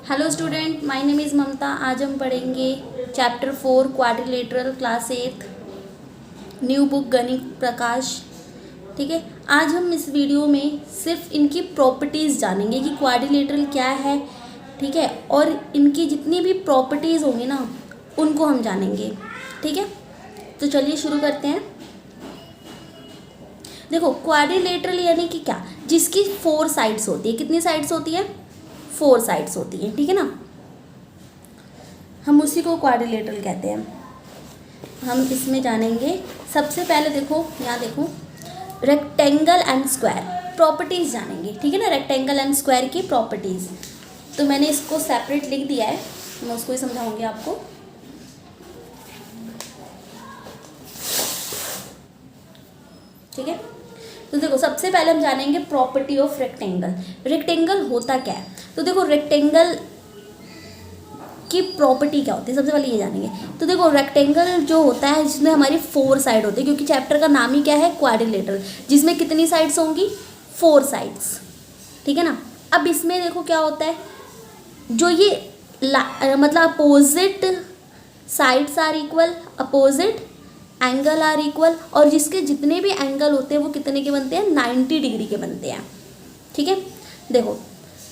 Hello student, my name is Mamta. आज हम पढ़ेंगे chapter 4 quadrilateral, class 8, new book Ganit Prakash. ठीक है, आज हम इस वीडियो में सिर्फ इनकी प्रॉपर्टीज़ जानेंगे कि क्वाड्रिलेटरल क्या है। ठीक है, और इनकी जितनी भी प्रॉपर्टीज़ होंगी ना उनको हम जानेंगे। ठीक है, तो चलिए शुरू करते हैं। देखो, क्वाड्रिलेटरल यानी कि क्या, जिसकी 4 साइड्स होती है। कितनी साइड्स होती है? 4 साइड्स होती हैं। ठीक है ना, हम उसी को क्वाड्रिलेटरल कहते हैं। हम इसमें जानेंगे सबसे पहले, देखो यहाँ देखो, रेक्टेंगल एंड स्क्वायर प्रॉपर्टीज़ जानेंगे। ठीक है ना, रेक्टेंगल एंड स्क्वायर की प्रॉपर्टीज़। तो मैंने इसको सेपरेट लिख दिया है, मैं उसको ही समझाऊंगी आपको। ठीक है, तो देखो सबसे पहले हम जानेंगे प्रॉपर्टी ऑफ रेक्टेंगल। रेक्टेंगल होता क्या है? तो देखो रेक्टेंगल की प्रॉपर्टी क्या होती है, सबसे पहले ये जानेंगे। तो देखो रेक्टेंगल जो होता है जिसमें हमारी 4 साइड होती है, क्योंकि चैप्टर का नाम ही क्या है, क्वाड्रिलेटरल, जिसमें कितनी साइड्स होंगी? 4 साइड्स। ठीक है ना। अब इसमें देखो क्या होता है, जो ये मतलब opposite sides are equal, opposite angle are equal, और जिसके जितने भी एंगल होते हैं वो कितने के बनते हैं? 90 डिग्री के बनते हैं। ठीक है, देखो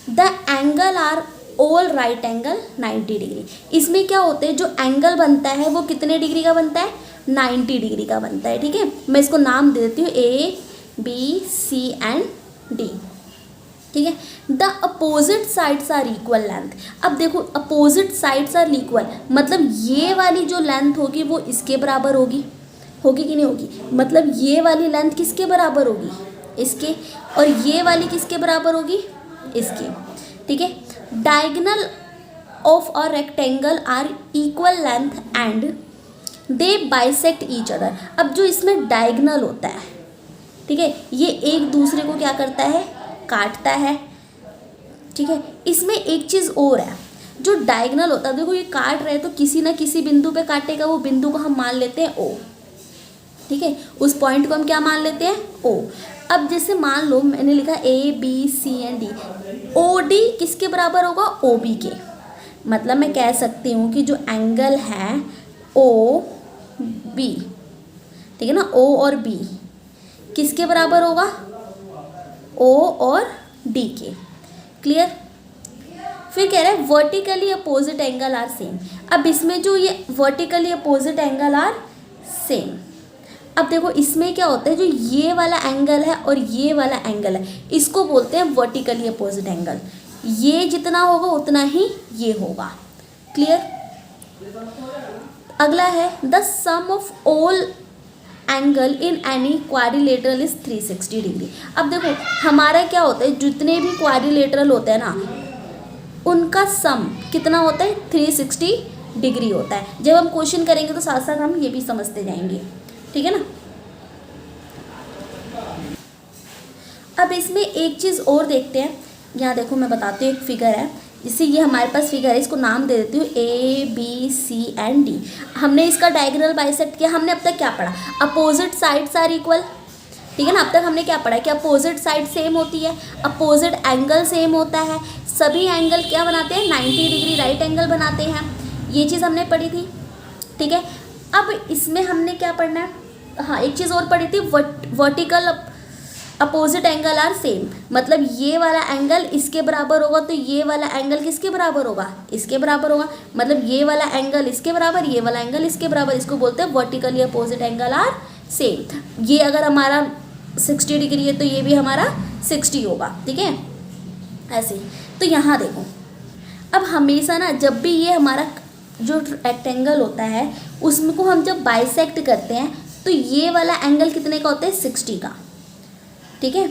the angle are all right angle 90 degree. इसमें क्या होते हैं, जो एंगल बनता है वो कितने डिग्री का बनता है? 90 डिग्री का बनता है। ठीक है, मैं इसको नाम दे देती हूँ ABC एंड D। ठीक है, the opposite sides are equal length. अब देखो अपोजिट साइड्स आर इक्वल, मतलब ये वाली जो लेंथ होगी वो इसके बराबर होगी कि नहीं होगी? मतलब ये वाली लेंथ किसके बराबर होगी? इसके। और ये वाली किसके बराबर होगी? इसके। ठीक है, diagonal of a rectangle are equal length and they bisect each other. अब जो इसमें डायगोनल होता है, ठीक है, ये एक दूसरे को क्या करता है? काटता है। ठीक है, इसमें एक चीज़ और है, जो डायगोनल होता है, देखो ये काट रहे हैं तो किसी ना किसी बिंदु पे काटेगा, वो बिंदु को हम मान लेते हैं O। ठीक है, उस पॉइंट को हम क्या मान लेते हैं? O। अब जैसे मान लो मैंने लिखा ABC एंड D, OD किसके बराबर होगा? OB के। मतलब मैं कह सकती हूँ कि जो एंगल है OB, ठीक है ना, O और B किसके बराबर होगा? O और D के। क्लियर? फिर कह रहा है vertically opposite angle are same. अब इसमें जो ये vertically opposite angle are same, अब देखो इसमें क्या होता है, जो ये वाला एंगल है और ये वाला एंगल है, इसको बोलते हैं वर्टिकली अपोजिट एंगल। ये जितना होगा उतना ही ये होगा। क्लियर? अगला है the sum of all angle in any quadrilateral is 360 degree. अब देखो हमारा क्या होता है, जितने भी क्वाड्रिलेटरल होते हैं ना उनका सम कितना होता है? 360 डिग्री होता है। जब हम क्वेश्चन करेंगे तो साथ साथ हम ये भी समझते जाएंगे। ठीक है ना। अब इसमें एक चीज़ और देखते हैं, यहाँ देखो मैं बताती हूँ, एक फिगर है, जिससे ये हमारे पास फिगर है, इसको नाम दे देती हूँ ABC एंड D। हमने इसका डायगोनल बाइसेक्ट किया। हमने अब तक क्या पढ़ा? Opposite sides are equal. ठीक है ना, अब तक हमने क्या पढ़ा कि अपोजिट साइड सेम होती है, अपोजिट एंगल सेम होता है, सभी एंगल क्या बनाते हैं? 90 डिग्री राइट एंगल बनाते हैं। ये चीज़ हमने पढ़ी थी। ठीक है, अब इसमें हमने क्या पढ़ना है? हाँ, एक चीज़ और पढ़ी थी, vertical opposite angle are same. मतलब ये वाला एंगल इसके बराबर होगा तो ये वाला एंगल किसके बराबर होगा? इसके बराबर होगा। मतलब ये वाला एंगल इसके बराबर, ये वाला एंगल इसके बराबर, इसको बोलते हैं vertically opposite angle are same. ये अगर हमारा 60 डिग्री है तो ये भी हमारा 60 होगा। ठीक है, ऐसे। तो यहाँ देखो, अब हमेशा ना जब भी ये हमारा जो रेक्टेंगल होता है उसमें को हम जब बाइसेक्ट करते हैं तो ये वाला एंगल कितने का होता है? 60 का। ठीक है,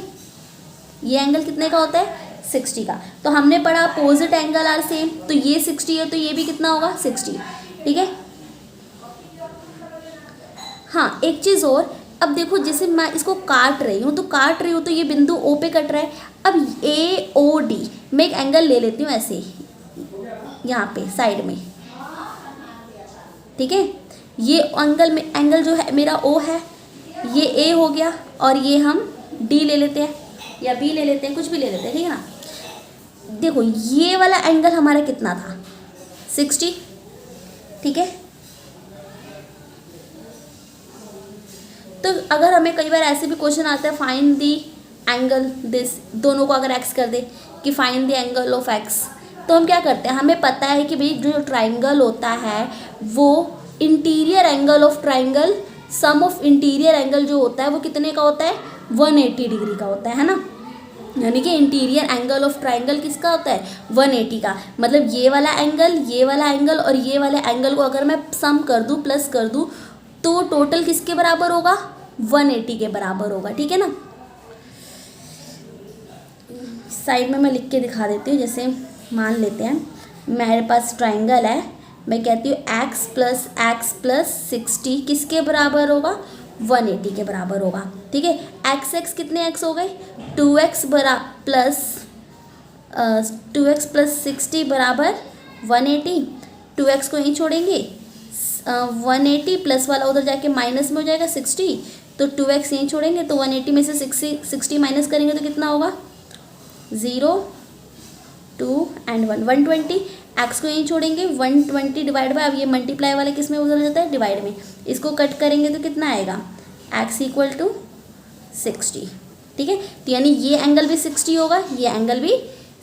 ये एंगल कितने का होता है? 60 का। तो हमने पढ़ा अपोजिट एंगल आर सेम, तो ये 60 है तो ये भी कितना होगा? 60। ठीक है, हाँ एक चीज़ और, अब देखो जैसे मैं इसको काट रही हूँ तो ये बिंदु O पे कट रहा है। अब AOD मैं एक एंगल ले लेती हूँ ऐसे यहाँ पे साइड में। ठीक है, ये एंगल जो है मेरा O है, ये A हो गया, और ये हम D ले लेते हैं या B ले लेते हैं, कुछ भी ले लेते हैं। ठीक है ना। देखो ये वाला एंगल हमारा कितना था 60, ठीक है। तो अगर हमें कई बार ऐसे भी क्वेश्चन आता है फाइंड दी एंगल दिस, दोनों को अगर एक्स कर दे कि find the angle of x, तो हम क्या करते हैं, हमें पता है कि भाई जो ट्राइंगल होता है वो interior angle of triangle, sum of interior angle जो होता है वो कितने का होता है 180 डिग्री का होता है ना। यानी कि इंटीरियर एंगल ऑफ ट्राइंगल किसका होता है 180 का। मतलब ये वाला एंगल और ये वाले एंगल को अगर मैं सम कर दूँ प्लस कर दूँ तो टोटल किसके बराबर होगा 180 के बराबर होगा, ठीक है ना। साइड में मैं लिख के दिखा देती हूँ। जैसे मान लेते हैं मेरे पास ट्राइंगल है, मैं कहती हूँ x प्लस 60 किसके बराबर होगा 180 के बराबर होगा, ठीक है। x कितने x हो गए 2x प्लस 60 बराबर 180। 2x को यहीं छोड़ेंगे, 180 प्लस वाला उधर जाके माइनस में हो जाएगा 60, तो 2x यहीं छोड़ेंगे तो 180 में से 60 माइनस करेंगे तो कितना होगा 0, 2 एंड 1, 120। x को यहीं छोड़ेंगे 120 डिवाइड बाय, अब ये मल्टीप्लाई वाला किस में बदल जाता है डिवाइड में, इसको कट करेंगे तो कितना आएगा x इक्वल टू 60, ठीक है। तो यानी ये एंगल भी 60 होगा, ये एंगल भी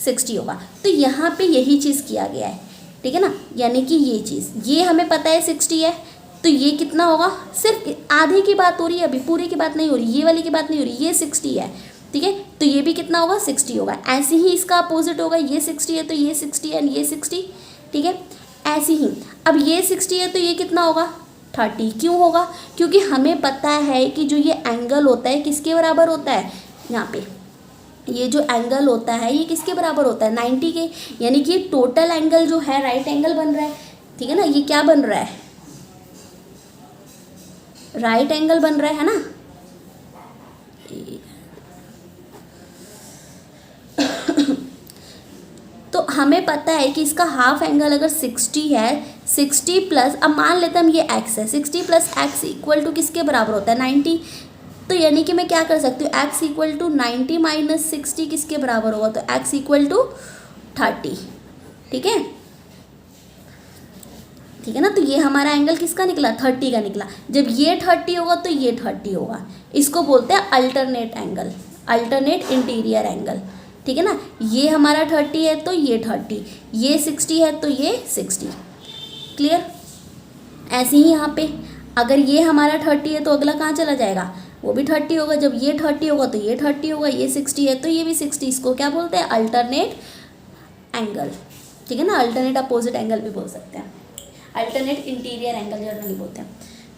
60 होगा। तो यहाँ पे यही चीज़ किया गया है, ठीक है ना। यानी कि ये चीज़ ये हमें पता है 60 है, तो ये कितना होगा, सिर्फ आधे की बात हो रही है, अभी पूरी की बात नहीं हो रही, ये वाली की बात नहीं हो रही, ये 60 है, ठीक है। तो ये भी कितना होगा 60 होगा। ऐसे ही इसका अपोजिट होगा, ये 60 है तो ये 60 है, ये 60, ठीक है। ऐसे ही अब ये 60 है तो ये कितना होगा 30। क्यों होगा, क्योंकि हमें पता है कि जो ये एंगल होता है किसके बराबर होता है, यहाँ पे ये जो एंगल होता है ये किसके बराबर होता है 90 के। यानी कि टोटल एंगल जो है राइट एंगल बन रहा है, ठीक है ना। ये क्या बन रहा है राइट एंगल बन रहा है ना। तो हमें पता है कि इसका हाफ एंगल अगर 60 है, 60 प्लस, अब मान लेते हैं हम ये x है, 60 प्लस एक्स इक्वल टू किसके बराबर होता है 90। तो यानी कि मैं क्या कर सकती हूँ x इक्वल टू 90 माइनस 60 किसके बराबर होगा, तो x इक्वल टू 30, ठीक है, ठीक है ना। तो ये हमारा एंगल किसका निकला 30 का निकला। जब ये 30 होगा तो ये 30 होगा, इसको बोलते हैं alternate angle, alternate interior angle, ठीक है ना। ये हमारा 30 है तो ये 30, ये 60 है तो ये 60, क्लियर। ऐसे ही यहाँ पे अगर ये हमारा 30 है तो अगला कहाँ चला जाएगा, वो भी 30 होगा। जब ये 30 होगा तो ये 30 होगा, ये 60 है तो ये भी 60। इसको क्या बोलते हैं अल्टरनेट एंगल, ठीक है ना। अल्टरनेट अपोजिट एंगल भी बोल सकते हैं, अल्टरनेट इंटीरियर एंगल जनरली बोलते हैं,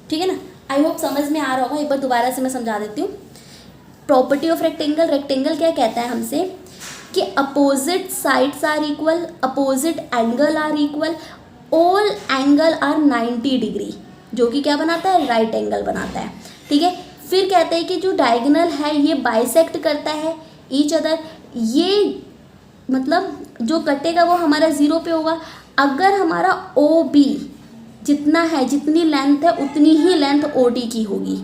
ठीक है ना। आई होप समझ में आ रहा होगा। एक बार दोबारा से मैं समझा देती हूँ। प्रॉपर्टी ऑफ रेक्टेंगल, रेक्टेंगल क्या कहता है हमसे कि opposite sides are equal, opposite angle are equal, all angle are 90 degree, जो कि क्या बनाता है राइट एंगल बनाता है, ठीक है। फिर कहते हैं कि जो डायगोनल है ये बाइसेक्ट करता है ईच अदर, ये मतलब जो कटेगा वो हमारा 0 पे होगा। अगर हमारा ओ बी जितना है, जितनी लेंथ है उतनी ही लेंथ ओ डी की होगी,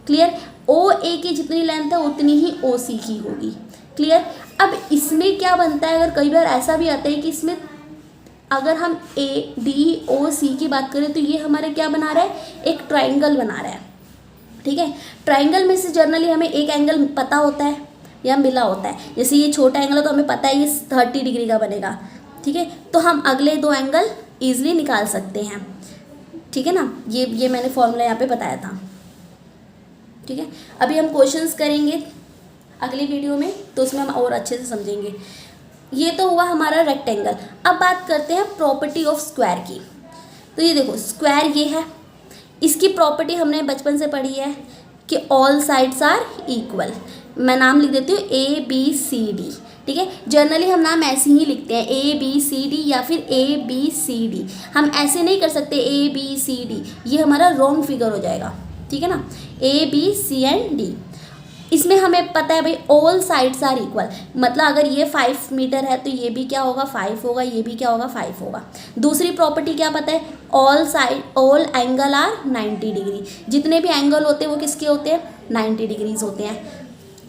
क्लियर। ओ ए की जितनी लेंथ है उतनी ही ओ सी की होगी, क्लियर। अब इसमें क्या बनता है, अगर कई बार ऐसा भी आता है कि इसमें अगर हम ए डी ओ सी की बात करें तो ये हमारे क्या बना रहा है एक ट्राइंगल बना रहा है, ठीक है। ट्राइंगल में से जनरली हमें एक एंगल पता होता है या मिला होता है। जैसे ये छोटा एंगल है तो हमें पता है ये 30 डिग्री का बनेगा, ठीक है। तो हम अगले 2 एंगल ईजिली निकाल सकते हैं, ठीक है ना। ये मैंने फॉर्मूला यहाँ पे बताया था, ठीक है। अभी हम क्वेश्चंस करेंगे अगली वीडियो में, तो उसमें हम और अच्छे से समझेंगे। ये तो हुआ हमारा रेक्टेंगल। अब बात करते हैं प्रॉपर्टी ऑफ स्क्वायर की। तो ये देखो स्क्वायर ये है, इसकी प्रॉपर्टी हमने बचपन से पढ़ी है कि ऑल साइड्स आर इक्वल। मैं नाम लिख देती हूँ ABCD, ठीक है। जनरली हम नाम ऐसे ही लिखते हैं ABCD या फिर ABCD। हम ऐसे नहीं कर सकते ABCD, ये हमारा रॉन्ग फिगर हो जाएगा, ठीक है ना। ABC and D, इसमें हमें पता है भाई ऑल साइड्स आर इक्वल, मतलब अगर ये 5 मीटर है तो ये भी क्या होगा 5 होगा, ये भी क्या होगा 5 होगा। दूसरी प्रॉपर्टी क्या पता है ऑल एंगल आर 90 डिग्री, जितने भी एंगल होते हैं वो किसके होते हैं 90 डिग्रीज होते हैं,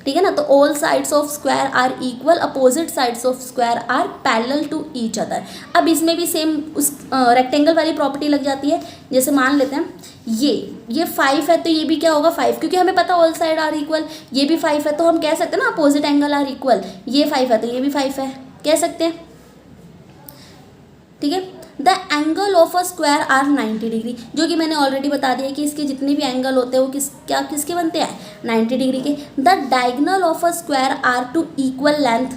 ठीक है ना। तो all sides of square are equal, opposite sides of square are parallel to each other. अब इसमें भी सेम उस रेक्टेंगल वाली प्रॉपर्टी लग जाती है। जैसे मान लेते हैं ये 5 है तो ये भी क्या होगा 5, क्योंकि हमें पता ऑल साइड आर इक्वल, ये भी 5 है तो हम कह सकते हैं ना अपोजिट एंगल आर इक्वल, ये 5 है तो ये भी 5 है, कह सकते हैं, ठीक है। The angle of a square are 90 degree, जो कि मैंने ऑलरेडी बता दिया कि इसके जितने भी एंगल होते हैं वो किसके बनते हैं 90 डिग्री के। The diagonal of a square are to equal length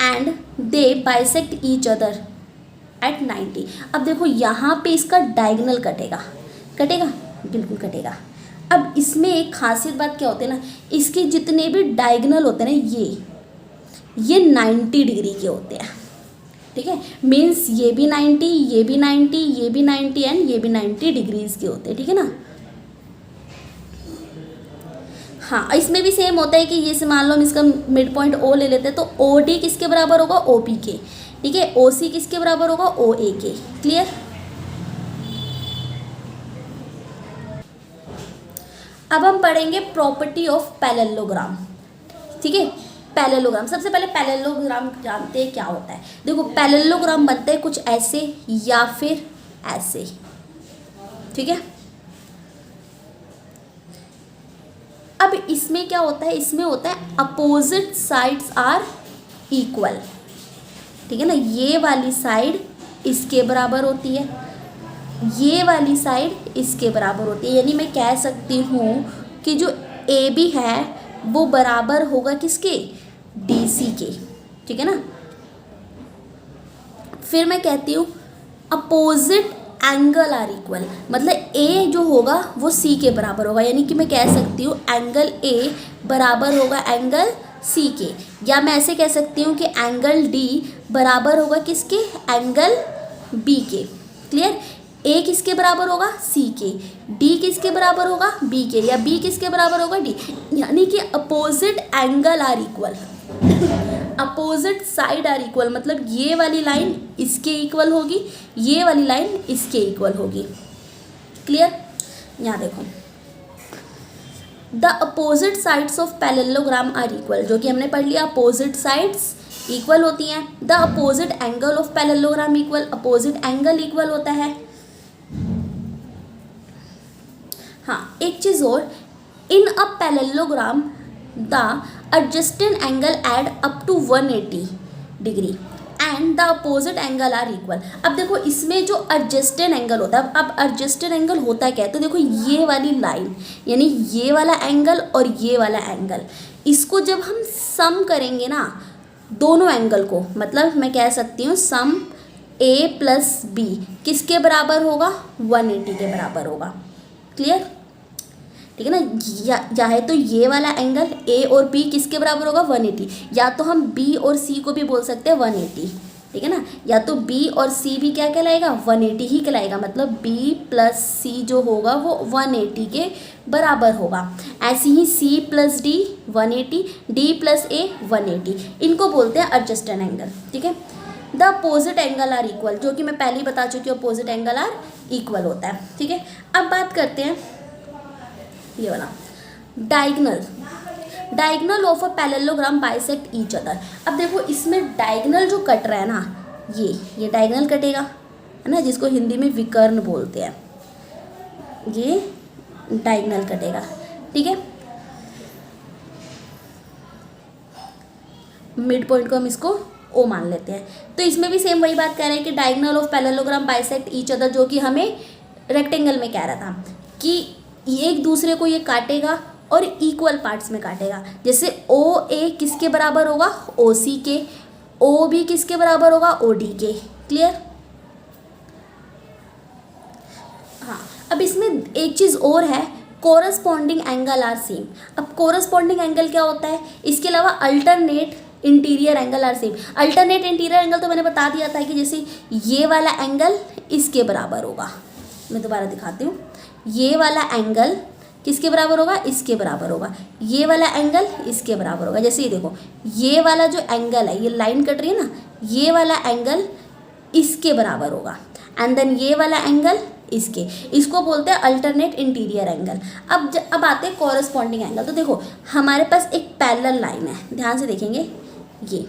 and they bisect each other at 90। अब देखो यहाँ पे इसका डायगोनल कटेगा, बिल्कुल कटेगा। अब इसमें एक खासियत बात क्या होती है ना, इसके जितने भी डायगोनल होते हैं ना ये 90 डिग्री के होते हैं, ठीक है। मीन्स ये भी 90, ये भी 90, ये भी 90 एंड ये भी 90 डिग्रीज के होते हैं, ठीक है ना। हाँ, इसमें भी सेम होता है कि ये से मान लो हम इसका मिड पॉइंट ओ ले लेते हैं तो ओ डी किसके बराबर होगा ओ पी के, ठीक है। ओ सी किसके बराबर होगा ओ ए के, क्लियर। अब हम पढ़ेंगे प्रॉपर्टी ऑफ पैरेललोग्राम, ठीक है। पैरेललोग्राम, सबसे पहले पैरेललोग्राम जानते हैं क्या होता है। देखो पैरेललोग्राम बनता है कुछ ऐसे या फिर ऐसे, ठीक है। अब इसमें क्या होता है, इसमें होता है अपोजिट साइड्स आर इक्वल, ठीक है ना। ये वाली साइड इसके बराबर होती है, ये वाली साइड इसके बराबर होती है, यानी मैं कह सकती हूँ कि जो ए बी है वो बराबर होगा किसके डी सी के, ठीक है ना। फिर मैं कहती हूँ अपोजिट एंगल आर इक्वल, मतलब ए जो होगा वो सी के बराबर होगा, यानी कि मैं कह सकती हूँ एंगल ए बराबर होगा एंगल सी के, या मैं ऐसे कह सकती हूँ कि एंगल डी बराबर होगा किसके एंगल बी के, क्लियर। ए किसके बराबर होगा सी के, डी किसके बराबर होगा बी के, या बी किसके बराबर होगा डी, यानी कि opposite angle are equal, opposite side are equal, मतलब ये वाली लाइन इसके इक्वल होगी, ये वाली लाइन इसके इक्वल होगी, क्लियर। यहाँ देखो the opposite sides of parallelogram are equal, जो कि हमने पढ़ लिया अपोजिट साइड्स इक्वल होती हैं। The opposite angle of parallelogram equal, opposite angle equal होता है। हाँ, एक चीज़ और, in a parallelogram the adjacent angle add up to 180 degree and the opposite angle are equal. अब देखो इसमें जो adjacent एंगल होता है, अब adjacent एंगल होता क्या है, तो देखो ये वाली लाइन यानी ये वाला एंगल और ये वाला एंगल, इसको जब हम सम करेंगे ना दोनों एंगल को, मतलब मैं कह सकती हूँ सम a प्लस बी किसके बराबर होगा 180 के बराबर होगा, क्लियर, ठीक है ना। या है तो ये वाला एंगल ए और बी किसके बराबर होगा 180, या तो हम बी और सी को भी बोल सकते हैं 180, ठीक है ना। या तो बी और सी भी क्या कहलाएगा 180 ही कहलाएगा, मतलब बी प्लस सी जो होगा वो 180 के बराबर होगा। ऐसे ही C plus D 180, D plus A 180, इनको बोलते हैं एडजस्टेंट एंगल, ठीक है। The opposite angle are equal, जो कि मैं पहले ही बता चुकी हूँ अपोजिट एंगल आर इक्वल होता है, ठीक है। अब बात करते हैं ये वाला diagonal of a parallelogram bisect each other. अब देखो इसमें डायगोनल जो कट रहा है ना, ये डायगोनल कटेगा, है ना, जिसको हिंदी में विकर्ण बोलते हैं, ये डायगोनल कटेगा, ठीक है। मिड पॉइंट को हम इसको ओ मान लेते हैं। तो इसमें भी सेम वही बात कह रहे हैं कि diagonal of parallelogram bisect each other, जो कि हमें रेक्टेंगल में कह रहा था कि एक दूसरे को ये काटेगा और इक्वल पार्ट्स में काटेगा। जैसे ओ ए किसके बराबर होगा ओ सी के, ओ बी किसके बराबर होगा ओ डी के, क्लियर। हाँ, अब इसमें एक चीज़ और है, कोरस्पॉन्डिंग एंगल आर सेम। अब कोरस्पॉन्डिंग एंगल क्या होता है, इसके अलावा alternate interior angle are same. Alternate interior angle तो मैंने बता दिया था कि जैसे ये वाला एंगल इसके बराबर होगा, मैं दोबारा दिखाती हूँ, ये वाला एंगल किसके बराबर होगा इसके बराबर होगा, ये वाला एंगल इसके बराबर होगा। जैसे ये देखो ये वाला जो एंगल है, ये लाइन कट रही है ना, ये वाला एंगल इसके बराबर होगा। एंड देन ये वाला एंगल इसके, इसको बोलते हैं अल्टरनेट इंटीरियर एंगल। अब आते हैं कॉरस्पॉन्डिंग एंगल। तो देखो हमारे पास एक पैरेलल लाइन है, ध्यान से देखेंगे ये,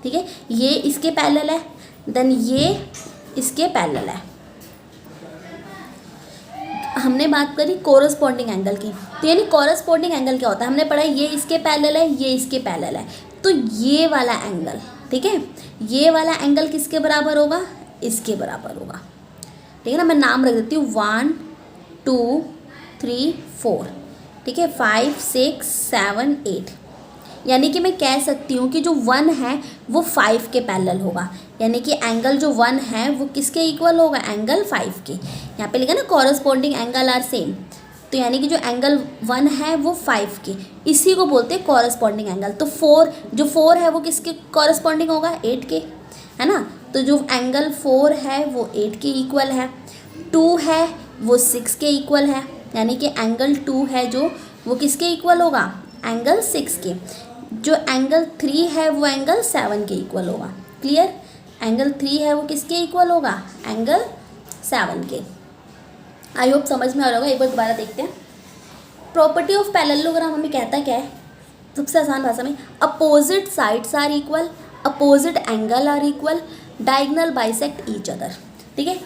ठीक है, ये इसके पैरेलल है, देन ये इसके पैरेलल है। हमने बात करी कोरस्पॉन्डिंग एंगल की, तो यानी कोरस्पॉन्डिंग एंगल क्या होता है, हमने पढ़ा ये इसके पैरेलल है, ये इसके पैरेलल है, तो ये वाला एंगल, ठीक है, ये वाला एंगल किसके बराबर होगा, इसके बराबर होगा, ठीक है ना। मैं नाम रख देती हूँ 1 2 3 4, ठीक है, 5 6 7 8, यानी कि मैं कह सकती हूँ कि जो 1 है वो 5 के पैरेलल होगा, यानी कि एंगल जो 1 है वो किसके इक्वल होगा, एंगल 5 के। यहाँ पे लिखा ना कॉरस्पॉन्डिंग एंगल आर सेम, तो यानी कि जो एंगल 1 है वो 5 के, इसी को बोलते हैं कॉरस्पॉन्डिंग एंगल। तो 4 है वो किसके कॉरस्पॉन्डिंग होगा, 8 के, है ना। तो जो एंगल 4 है वो 8 के इक्वल है, 2 है वो 6 के इक्वल है, यानी कि एंगल 2 है जो वो किसके इक्वल होगा, एंगल 6 के। जो एंगल 3 है वो एंगल 7 के इक्वल होगा। क्लियर, एंगल 3 है वो किसके इक्वल होगा, एंगल 7 के। आई होप समझ में आ रहा होगा। एक बार दोबारा देखते हैं। प्रॉपर्टी ऑफ पैरेललोग्राम हमें कहता क्या है, सबसे आसान भाषा में, opposite sides are equal, opposite angle are equal, diagonal bisect each other, ठीक है।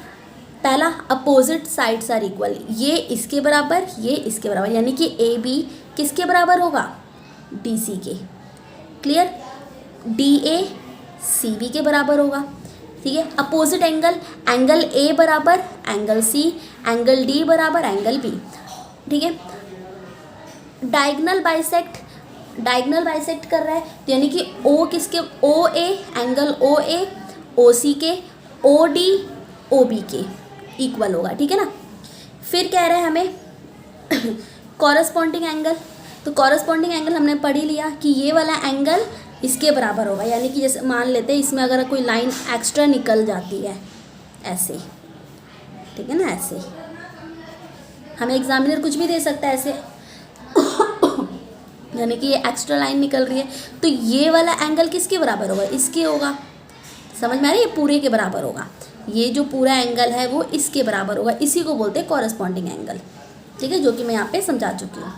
पहला अपोजिट साइड्स आर इक्वल, ये इसके बराबर, ये इसके बराबर, यानी कि ए बी किसके बराबर होगा, डी सी के। Clear, D A C B के बराबर होगा, ठीक है। अपोजिट एंगल, एंगल ए बराबर एंगल सी, एंगल डी बराबर एंगल बी, ठीक है। डायगोनल बाइसेक्ट कर रहा है, तो यानी कि ओ किसके, ओ A angle O A O सी के, ओ डी ओ बी के इक्वल होगा, ठीक है ना। फिर कह रहे हैं हमें कॉरस्पॉन्डिंग एंगल, तो कॉरस्पॉन्डिंग एंगल हमने पढ़ ही लिया कि ये वाला एंगल इसके बराबर होगा, यानी कि जैसे मान लेते हैं इसमें अगर कोई लाइन एक्स्ट्रा निकल जाती है ऐसे, ठीक है ना, ऐसे हमें एग्जामिनर कुछ भी दे सकता है ऐसे यानी कि ये एक्स्ट्रा लाइन निकल रही है, तो ये वाला एंगल किसके बराबर होगा, इसके होगा। समझ में आ रही है, ये पूरे के बराबर होगा, ये जो पूरा एंगल है वो इसके बराबर होगा, इसी को बोलते हैं कॉरस्पॉन्डिंग एंगल, ठीक है, जो कि मैं यहाँ पे समझा चुकी हूँ।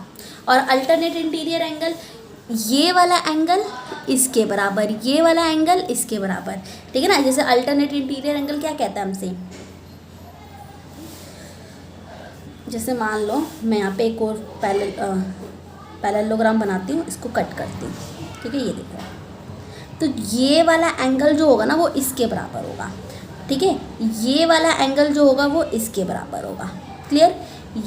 और अल्टरनेट इंटीरियर एंगल, ये वाला एंगल इसके बराबर, ये वाला एंगल इसके बराबर, ठीक है ना। जैसे अल्टरनेट इंटीरियर एंगल क्या कहता है हमसे, जैसे मान लो मैं यहाँ पे एक और पैरेललोग्राम बनाती हूँ, इसको कट करती हूँ, ठीक है, ये देखो, तो ये वाला एंगल जो होगा ना वो इसके बराबर होगा, ठीक है, ये वाला एंगल जो होगा वो इसके बराबर होगा। क्लियर,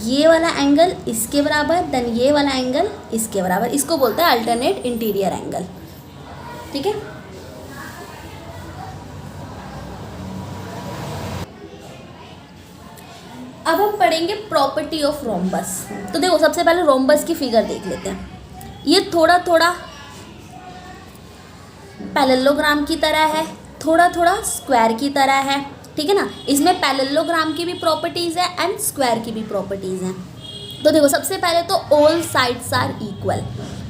ये वाला एंगल इसके बराबर, देन ये वाला एंगल इसके बराबर, इसको बोलते हैं अल्टरनेट इंटीरियर एंगल, ठीक है। अब हम पढ़ेंगे प्रॉपर्टी ऑफ रोम्बस। तो देखो सबसे पहले रोम्बस की फिगर देख लेते हैं। ये थोड़ा थोड़ा पैरेललोग्राम की तरह है, थोड़ा थोड़ा स्क्वायर की तरह है, ठीक है ना। इसमें पैरेललोग्राम की भी प्रॉपर्टीज़ है एंड स्क्वायर की भी प्रॉपर्टीज़ हैं। तो देखो सबसे पहले तो ऑल साइड्स आर इक्वल,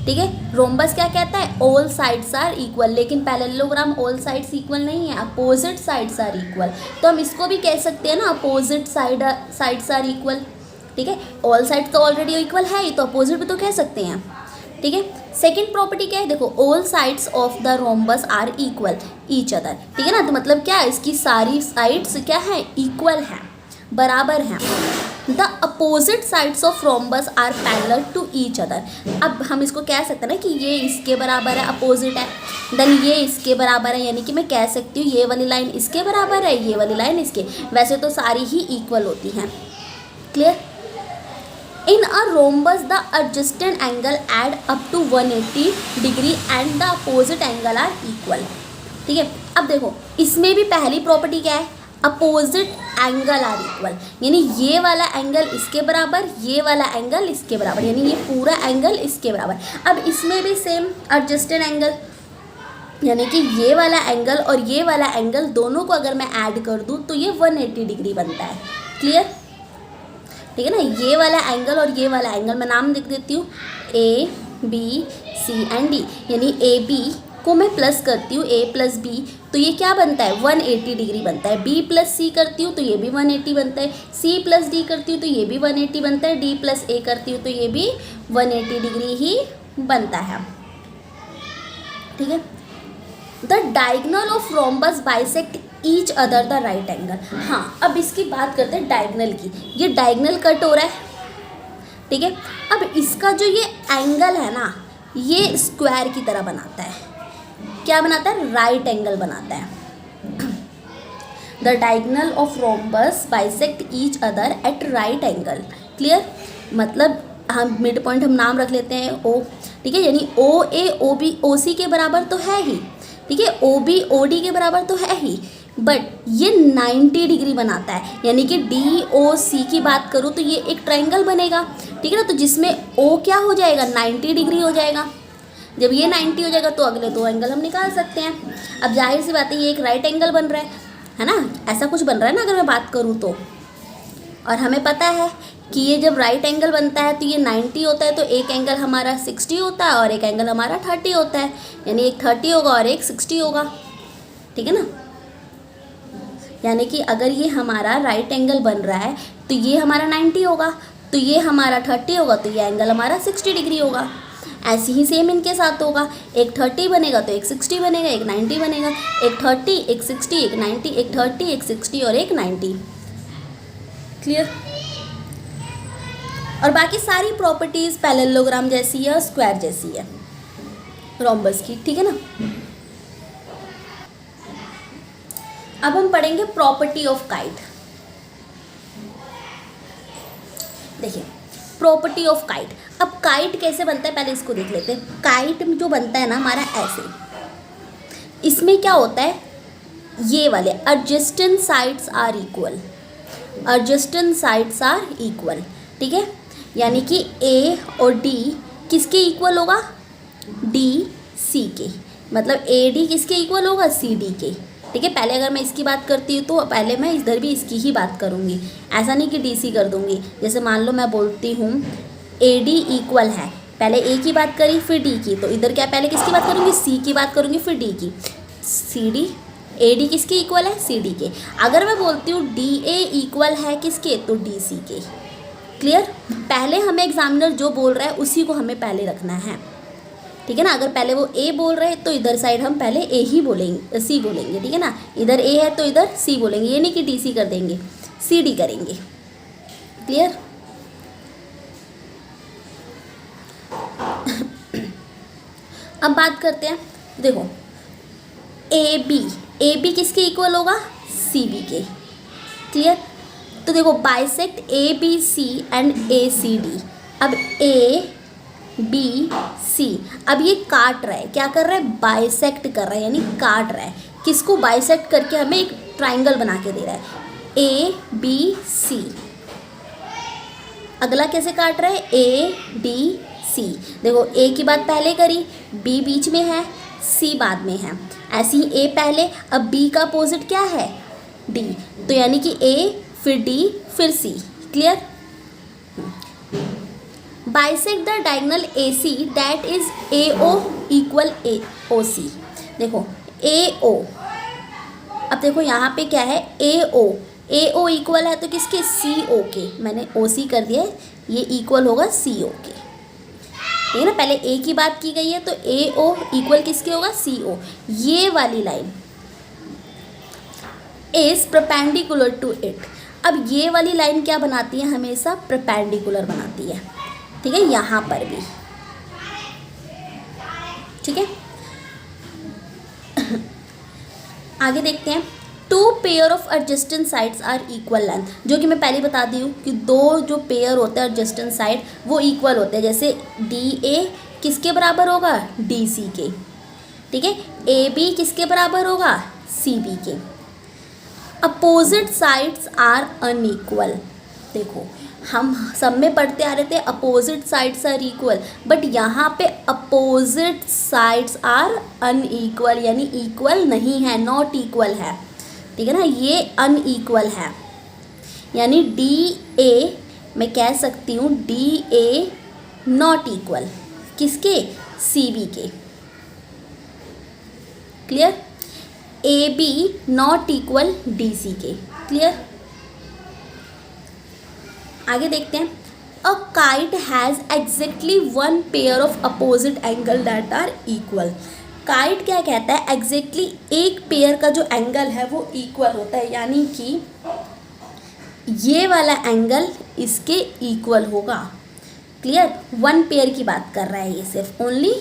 ठीक है। रोम्बस क्या कहता है, ऑल साइड्स आर इक्वल, लेकिन पैरेललोग्राम ऑल साइड्स इक्वल नहीं है, अपोजिट साइड्स आर इक्वल। तो हम इसको भी कह सकते हैं ना, अपोजिट साइड्स आर इक्वल, ठीक है। ऑल साइड्स तो ऑलरेडी इक्वल है ही, तो अपोजिट भी तो कह सकते हैं, ठीक है। सेकेंड प्रॉपर्टी क्या है, देखो all sides of the rhombus are equal each other, ठीक है ना। तो मतलब क्या है, इसकी सारी साइड्स क्या है, इक्वल है, बराबर हैं। The opposite sides of rhombus are parallel to each other. अब हम इसको कह सकते हैं ना कि ये इसके बराबर है, अपोजिट है, देन ये इसके बराबर है, यानी कि मैं कह सकती हूँ ये वाली लाइन इसके बराबर है, ये वाली लाइन इसके, वैसे तो सारी ही इक्वल होती हैं। Clear, in a rhombus the adjacent angle add up to 180 degree and the opposite angle are equal, ठीक है। अब देखो इसमें भी पहली प्रॉपर्टी क्या है, अपोजिट एंगल आर इक्वल, यानी ये वाला एंगल इसके बराबर, ये वाला एंगल इसके बराबर, यानी ये पूरा एंगल इसके बराबर। अब इसमें भी सेम एडजस्टेड एंगल, यानी कि ये वाला एंगल और ये वाला एंगल दोनों को अगर मैं ऐड कर दूँ तो ये 180 डिग्री बनता है। क्लियर, ठीक है ना। ये वाला एंगल और ये वाला एंगल मैं नाम लिख देती हूँ, A B C and D, यानी ए बी को मैं प्लस करती हूँ a प्लस बी तो ये क्या बनता है 180 डिग्री बनता है। b प्लस सी करती हूँ तो ये भी 180 बनता है। c प्लस डी करती हूँ तो ये भी 180 बनता है। d प्लस a करती हूँ तो ये भी 180 डिग्री ही बनता है। ठीक है। The diagonal of rhombus bisect each other the right angle. हाँ, अब इसकी बात करते हैं डायगोनल की। ये डायगोनल कट हो रहा है, ठीक है। अब इसका जो ये एंगल है ना, ये स्क्वायर की तरह बनाता है। क्या बनाता है? राइट एंगल बनाता है। The diagonal of rhombus bisect each other eight right angle. Clear? मतलब हम मिड पॉइंट हम नाम रख लेते हैं ओ, ठीक है। यानी ओ ए ओ बी ओ सी के बराबर तो है ही, ठीक है। ओ बी ओ डी के बराबर तो है ही, बट ये 90 डिग्री बनाता है। यानी कि डी ओ सी की बात करूँ तो ये एक ट्रायंगल बनेगा, ठीक है ना। तो जिसमें ओ क्या हो जाएगा? 90 डिग्री हो जाएगा। जब ये 90 हो जाएगा तो अगले दो एंगल हम निकाल सकते हैं। अब जाहिर सी बात है ये एक राइट एंगल बन रहा है ना, ऐसा कुछ बन रहा है ना अगर मैं बात करूँ तो। और हमें पता है कि ये जब राइट एंगल बनता है तो ये 90 होता है, तो एक एंगल हमारा 60 होता है और एक एंगल हमारा 30 होता है। यानी एक 30 होगा और एक 60 होगा, ठीक है ना। यानी कि अगर ये हमारा राइट एंगल बन रहा है तो ये हमारा 90 होगा, तो ये हमारा 30 होगा, तो ये एंगल हमारा 60 डिग्री होगा। ऐसे ही सेम इनके साथ होगा, एक 30 बनेगा तो एक 60 बनेगा, एक 90 बनेगा, एक 30 एक 60 एक 90, एक 30 एक 60 और एक 90। क्लियर? और बाकी सारी प्रॉपर्टीज़ पैरेललोग्राम जैसी है और स्क्वायर जैसी है रोम्बस की, ठीक है ना। अब हम पढ़ेंगे प्रॉपर्टी ऑफ काइट। देखिए प्रॉपर्टी ऑफ काइट। अब काइट कैसे बनता है पहले इसको देख लेते हैं। काइट जो बनता है ना हमारा ऐसे, इसमें क्या होता है, ये वाले adjacent sides are equal, adjacent sides are equal, ठीक है। यानी कि ए और डी किसके इक्वल होगा? डी सी के, मतलब ए डी किसके इक्वल होगा? सी डी के, ठीक है। पहले अगर मैं इसकी बात करती हूँ तो पहले मैं इधर भी इसकी ही बात करूँगी, ऐसा नहीं कि डी सी कर दूँगी। जैसे मान लो मैं बोलती हूँ ए डी इक्वल है, पहले ए की बात करी फिर डी की, तो इधर क्या पहले किसकी बात करूँगी? सी की बात करूँगी फिर डी की। सी डी, ए डी किसके इक्वल है? सी डी के। अगर मैं बोलती हूँ डी ए इक्वल है किसके? तो डी सी के। क्लियर? पहले हमें एग्जामिनर जो बोल रहा है उसी को हमें पहले रखना है, ठीक है ना। अगर पहले वो ए बोल रहे हैं तो इधर साइड हम पहले ए ही बोलेंगे, सी बोलेंगे, ठीक है ना। इधर ए है तो इधर सी बोलेंगे, ये नहीं कि डी सी कर देंगे, सी डी करेंगे। क्लियर? अब बात करते हैं, देखो ए बी किसके इक्वल होगा? सी बी के। क्लियर? तो देखो bisect A B C and A C D. अब ए बी सी, अब ये काट रहा है, क्या कर रहा है? बाइसेक्ट कर रहा है, यानी काट रहा है। किसको? बाइसेक्ट करके हमें एक ट्राइंगल बना के दे रहा है, ए बी सी। अगला कैसे काट रहा है? A D C. देखो ए की बात पहले करी, बी बीच में है, सी बाद में है। ऐसे ही ए पहले, अब बी का अपोजिट क्या है? डी, तो यानी कि ए फिर डी फिर C. Clear? Bisect the diagonal A C that is A O equal A O C. देखो ए ओ, अब देखो यहाँ पे क्या है? ए ओ इक्वल है तो किसके? सी ओ के। मैंने ओ सी कर दिया है, ये इक्वल होगा सी ओ के, ठीक है ना। पहले ए की बात की गई है तो ए ओ इक्वल किसके होगा? सी ओ। ये वाली line is perpendicular to it. अब ये वाली लाइन क्या बनाती है? हमेशा परपेंडिकुलर बनाती है, ठीक है, यहाँ पर भी, ठीक है। आगे देखते हैं, two pair of adjacent sides are equal length, जो कि मैं पहले बता दी हूँ कि दो जो पेयर होते हैं एडजेसेंट साइड वो इक्वल होते हैं। जैसे डी ए किसके बराबर होगा? डी सी के, ठीक है। ए बी किसके बराबर होगा? सी बी के। Opposite sides are unequal. देखो हम सब में पढ़ते आ रहे थे opposite sides are equal, but यहाँ पे अपोजिट साइड्स आर अनइक्वल, यानी इक्वल नहीं है, नॉट इक्वल है, ठीक है ना। ये अनइक्वल है, यानी डी ए, मैं कह सकती हूँ डी ए नॉट इक्वल किसके? सी बी के। Clear. A B not equal D C के, क्लियर। आगे देखते हैं। A kite has exactly one pair of opposite angle that are equal. Kite क्या कहता है, एग्जैक्टली एक पेयर का जो एंगल है वो इक्वल होता है, यानी कि ये वाला एंगल इसके इक्वल होगा, क्लियर। वन पेयर की बात कर रहा है ये, सिर्फ ओनली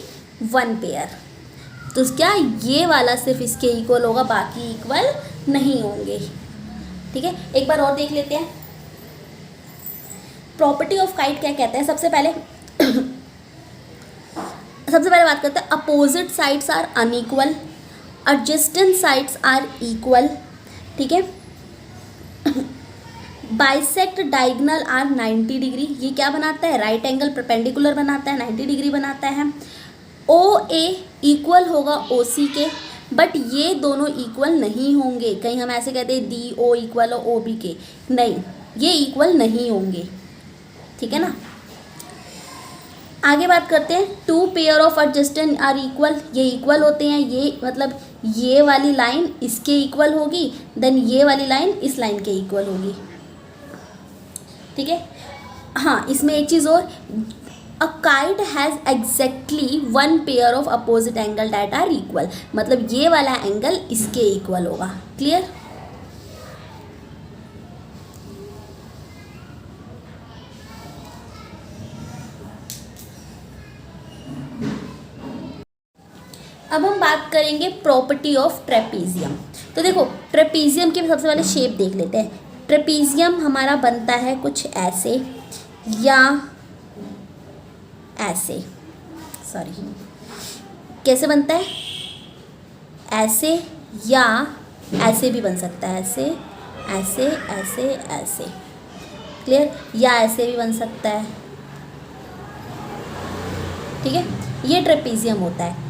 वन पेयर। तो क्या ये वाला सिर्फ इसके इक्वल होगा, बाकी इक्वल नहीं होंगे, ठीक है। एक बार और देख लेते हैं। प्रॉपर्टी ऑफ काइट क्या कहते हैं, सबसे पहले बात करते हैं। Opposite sides are unequal, adjacent sides are equal, ठीक है। बाइसेक्ट डायगोनल आर 90 डिग्री, ये क्या बनाता है, राइट एंगल परपेंडिकुलर बनाता है, 90 डिग्री बनाता है। ओ ए इक्वल होगा ओ सी के, बट ये दोनों इक्वल नहीं होंगे। कहीं हम ऐसे कहते हैं D O equal O B के, नहीं, ये इक्वल नहीं होंगे, ठीक है ना। आगे बात करते हैं। Two pair of adjacent are equal, ये इक्वल होते हैं, ये मतलब ये वाली लाइन इसके इक्वल होगी, देन ये वाली लाइन इस लाइन के इक्वल होगी, ठीक है। हाँ, इसमें एक चीज़ और, a kite has exactly one pair of opposite angle that are equal, मतलब ये वाला एंगल इसके इक्वल होगा, क्लियर। अब हम बात करेंगे प्रॉपर्टी ऑफ ट्रेपीजियम। तो देखो, ट्रेपीजियम की सबसे पहले शेप देख लेते हैं। ट्रेपीजियम हमारा बनता है कुछ ऐसे या ऐसे, सॉरी, कैसे बनता है, ऐसे या ऐसे भी बन सकता है, ऐसे ऐसे ऐसे ऐसे, क्लियर, या ऐसे भी बन सकता है, ठीक है। ये ट्रेपीजियम होता है।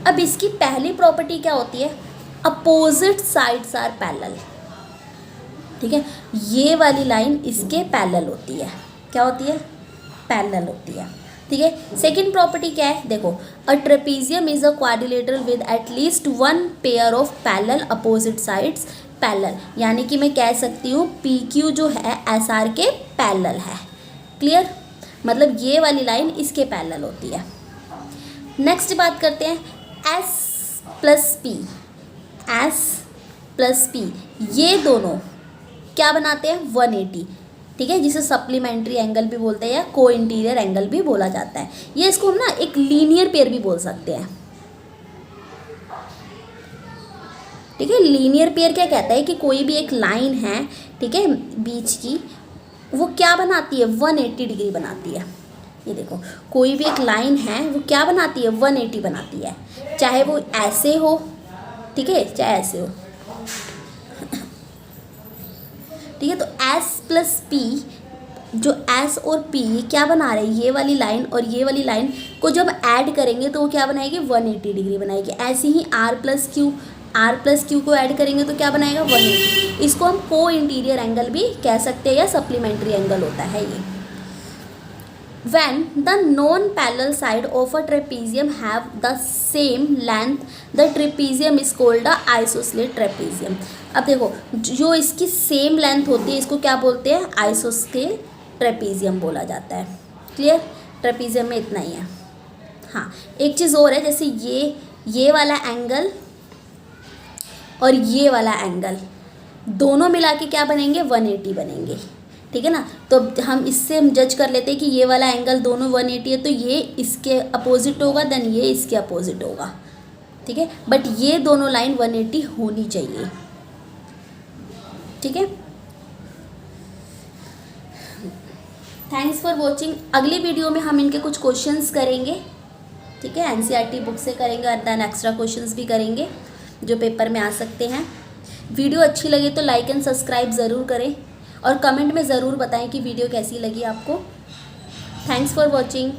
अब इसकी पहली प्रॉपर्टी क्या होती है, अपोजिट साइड्स आर पैरेलल, ठीक है। ये वाली लाइन इसके पैरेलल होती है, क्या होती है, पैरेलल होती है, ठीक है। सेकंड प्रॉपर्टी क्या है, देखो, अ trapezium is a quadrilateral with at least one pair of parallel opposite sides parallel, यानी कि मैं कह सकती हूँ पी क्यू जो है एस आर के पैरेलल है, क्लियर, मतलब ये वाली लाइन इसके पैरेलल होती है। नेक्स्ट बात करते हैं एस प्लस पी, ये दोनों क्या बनाते हैं, 180, ठीक है, जिसे सप्लीमेंट्री एंगल भी बोलते हैं या को इंटीरियर एंगल भी बोला जाता है। ये इसको हम ना एक लीनियर पेयर भी बोल सकते हैं, ठीक है। लीनियर पेयर क्या कहता है कि कोई भी एक लाइन है, ठीक है, बीच की, वो क्या बनाती है, 180 डिग्री बनाती है। ये देखो, कोई भी एक लाइन है वो क्या बनाती है, 180 बनाती है, चाहे वो ऐसे हो, ठीक है, चाहे ऐसे हो, ठीक है। तो S प्लस P, जो S और P क्या बना रहे हैं, ये वाली लाइन और ये वाली लाइन को जब ऐड करेंगे तो वो क्या बनाएगी, 180 डिग्री बनाएगी। ऐसे ही R प्लस Q को ऐड करेंगे तो क्या बनाएगा, 180। इसको हम को इंटीरियर एंगल भी कह सकते हैं या सप्लीमेंट्री एंगल होता है ये। When the non-parallel side of a trapezium have the same length, the trapezium is called a isosceles trapezium। अब देखो, जो इसकी सेम लेंथ होती है इसको क्या बोलते हैं, आइसोस्केल ट्रेपीजियम बोला जाता है, क्लियर। ट्रेपीजियम में इतना ही है। हाँ, एक चीज़ और है, जैसे ये वाला एंगल और ये वाला एंगल दोनों मिला के क्या बनेंगे, 180 बनेंगे, ठीक है ना। तो हम इससे हम जज कर लेते हैं कि ये वाला एंगल दोनों 180 है, तो ये इसके अपोजिट होगा, देन ये इसके अपोजिट होगा, ठीक है। बट ये दोनों लाइन 180 होनी चाहिए, ठीक है। Thanks for watching. अगली वीडियो में हम इनके कुछ क्वेश्चंस करेंगे, ठीक है, एनसीईआरटी बुक से करेंगे और देन एक्स्ट्रा क्वेश्चंस भी करेंगे जो पेपर में आ सकते हैं। वीडियो अच्छी लगे तो लाइक एंड सब्सक्राइब ज़रूर करें और कमेंट में ज़रूर बताएं कि वीडियो कैसी लगी आपको। Thanks for watching.